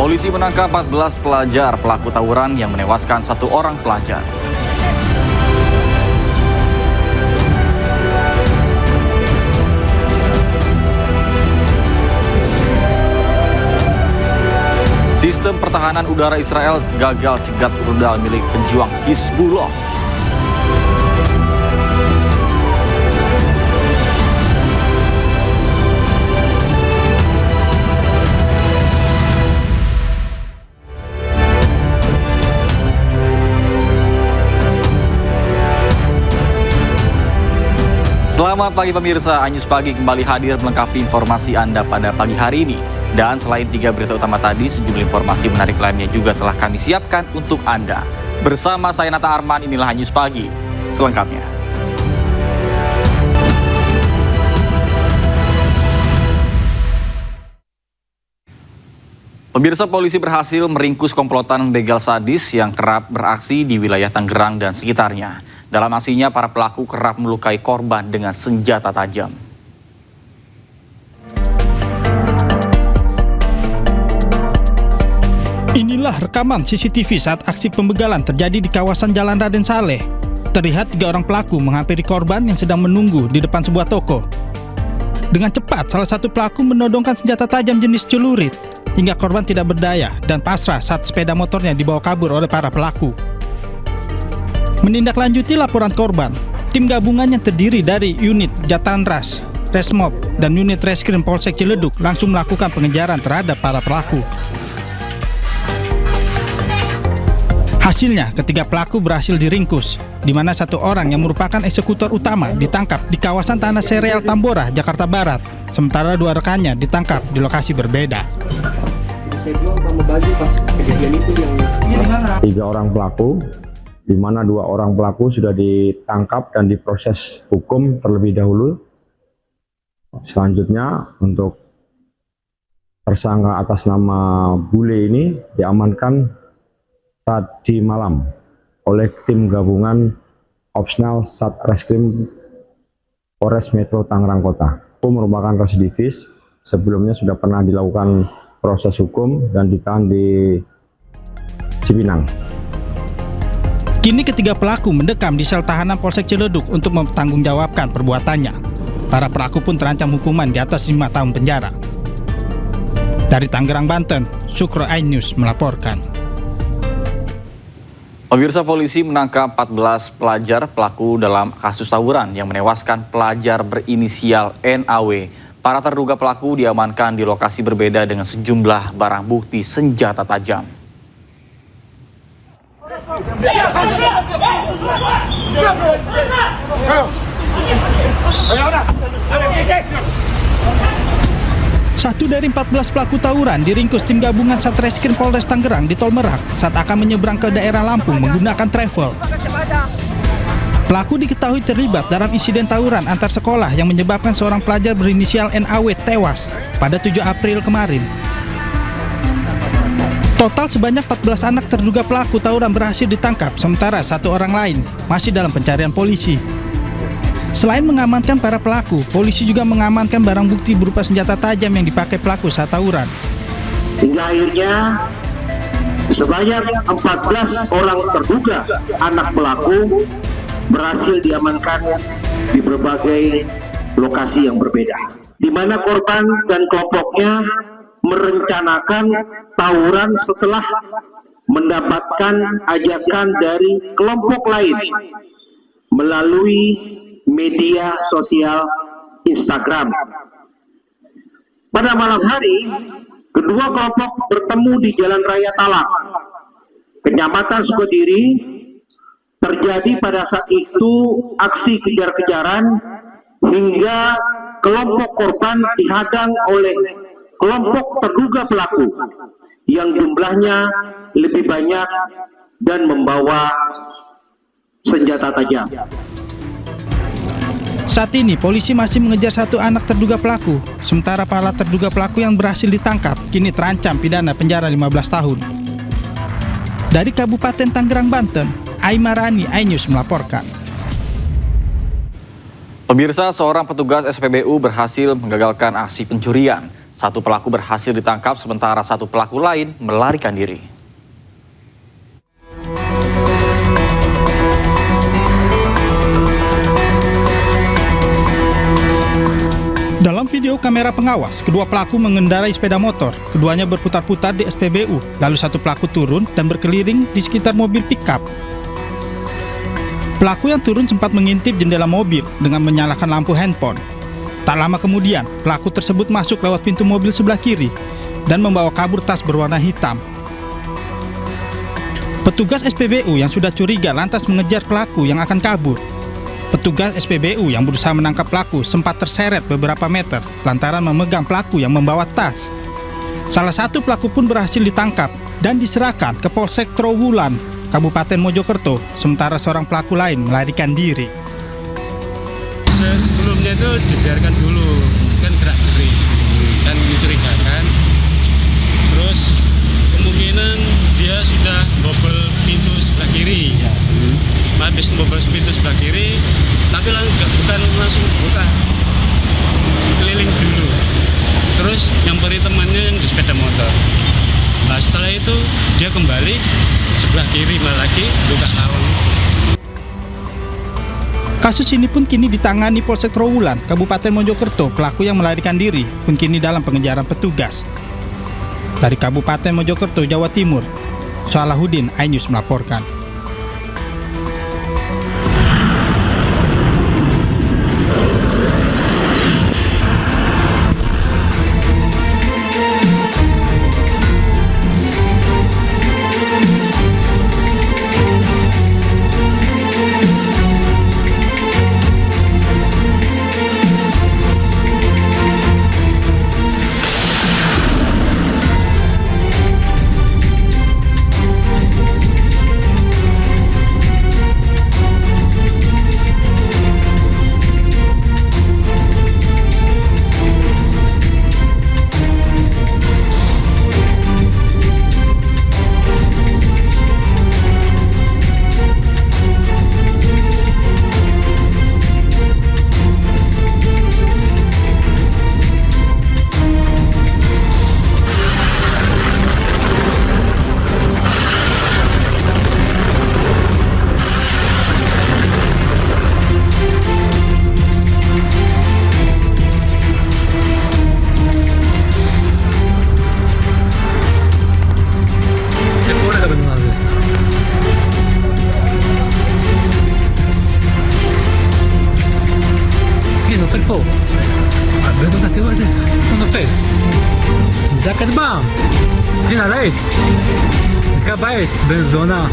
Polisi menangkap 14 pelajar pelaku tawuran yang menewaskan satu orang pelajar. Sistem pertahanan udara Israel gagal cegat rudal milik pejuang Hizbullah. Selamat pagi pemirsa, Anyus Pagi kembali hadir melengkapi informasi Anda pada pagi hari ini. Dan selain 3 berita utama tadi, sejumlah informasi menarik lainnya juga telah kami siapkan untuk Anda. Bersama saya Nata Arman, inilah Anyus Pagi selengkapnya. Pemirsa, polisi berhasil meringkus komplotan begal sadis yang kerap beraksi di wilayah Tangerang dan sekitarnya. Dalam aksinya, para pelaku kerap melukai korban dengan senjata tajam. Inilah rekaman CCTV saat aksi pembegalan terjadi di kawasan Jalan Raden Saleh. Terlihat 3 orang pelaku menghampiri korban yang sedang menunggu di depan sebuah toko. Dengan cepat, salah satu pelaku menodongkan senjata tajam jenis celurit, hingga korban tidak berdaya dan pasrah saat sepeda motornya dibawa kabur oleh para pelaku. Menindaklanjuti laporan korban, tim gabungan yang terdiri dari unit Jatanras, Resmob, dan unit Reskrim Polsek Ciledug langsung melakukan pengejaran terhadap para pelaku. Hasilnya, ketiga pelaku berhasil diringkus, di mana satu orang yang merupakan eksekutor utama ditangkap di kawasan Tanah Sereal Tambora, Jakarta Barat, sementara 2 rekannya ditangkap di lokasi berbeda. 3 orang pelaku, di mana 2 orang pelaku sudah ditangkap dan diproses hukum terlebih dahulu. Selanjutnya untuk tersangka atas nama Bule ini diamankan tadi malam oleh tim gabungan Opsnal Satreskrim Polres Metro Tangerang Kota. Itu merupakan residivis, sebelumnya sudah pernah dilakukan proses hukum dan ditahan di Cipinang. Kini ketiga pelaku mendekam di sel tahanan Polsek Ciledug untuk mempertanggungjawabkan perbuatannya. Para pelaku pun terancam hukuman di atas 5 tahun penjara. Dari Tangerang, Banten, Sukro iNews melaporkan. Pemirsa, polisi menangkap 14 pelajar pelaku dalam kasus tawuran yang menewaskan pelajar berinisial NAW. Para terduga pelaku diamankan di lokasi berbeda dengan sejumlah barang bukti senjata tajam. Satu dari 14 pelaku tawuran diringkus tim gabungan Satreskrim Polres Tangerang di Tol Merak saat akan menyeberang ke daerah Lampung menggunakan travel. Pelaku diketahui terlibat dalam insiden tawuran antar sekolah yang menyebabkan seorang pelajar berinisial NAW tewas pada 7 April kemarin. Total sebanyak 14 anak terduga pelaku tawuran berhasil ditangkap, sementara 1 orang lain masih dalam pencarian polisi. Selain mengamankan para pelaku, polisi juga mengamankan barang bukti berupa senjata tajam yang dipakai pelaku saat tawuran. Hingga akhirnya sebanyak 14 orang terduga anak pelaku berhasil diamankan di berbagai lokasi yang berbeda, di mana korban dan kelompoknya merencanakan tawuran setelah mendapatkan ajakan dari kelompok lain melalui media sosial Instagram. Pada malam hari, kedua kelompok bertemu di Jalan Raya Talak, Kecamatan Sukodiri. Terjadi pada saat itu aksi kejar-kejaran hingga kelompok korban dihadang oleh kelompok terduga pelaku yang jumlahnya lebih banyak dan membawa senjata tajam. Saat ini polisi masih mengejar 1 anak terduga pelaku, sementara para terduga pelaku yang berhasil ditangkap kini terancam pidana penjara 15 tahun. Dari Kabupaten Tangerang, Banten, Aimarani iNews melaporkan. Pemirsa, seorang petugas SPBU berhasil menggagalkan aksi pencurian Satu pelaku berhasil ditangkap sementara satu pelaku lain melarikan diri. Dalam video kamera pengawas, kedua pelaku mengendarai sepeda motor. Keduanya berputar-putar di SPBU, lalu satu pelaku turun dan berkeliling di sekitar mobil pickup. Pelaku yang turun sempat mengintip jendela mobil dengan menyalakan lampu handphone. Tak lama kemudian, pelaku tersebut masuk lewat pintu mobil sebelah kiri dan membawa kabur tas berwarna hitam. Petugas SPBU yang sudah curiga lantas mengejar pelaku yang akan kabur. Petugas SPBU yang berusaha menangkap pelaku sempat terseret beberapa meter lantaran memegang pelaku yang membawa tas. Salah satu pelaku pun berhasil ditangkap dan diserahkan ke Polsek Trowulan, Kabupaten Mojokerto, sementara seorang pelaku lain melarikan diri. Sebelumnya itu dibiarkan dulu, kan gerak-gerik dan mencurigakan. Terus kemungkinan dia sudah bobol pintu sebelah kiri. Habis bobol pintu sebelah kiri, tapi bukan langsung buka, keliling dulu. Terus nyamperi temannya yang di sepeda motor. Nah setelah itu dia kembali sebelah kiri malah lagi buka lawang. Kasus ini pun kini ditangani Polsek Trowulan, Kabupaten Mojokerto. Pelaku yang melarikan diri pun kini dalam pengejaran petugas. Dari Kabupaten Mojokerto, Jawa Timur, Salahuddin, iNews melaporkan. פה. באיזו תראו את זה? הוא נופל. זה הכטב"ם. הנה על העץ. נקרא בעץ, בן זונה.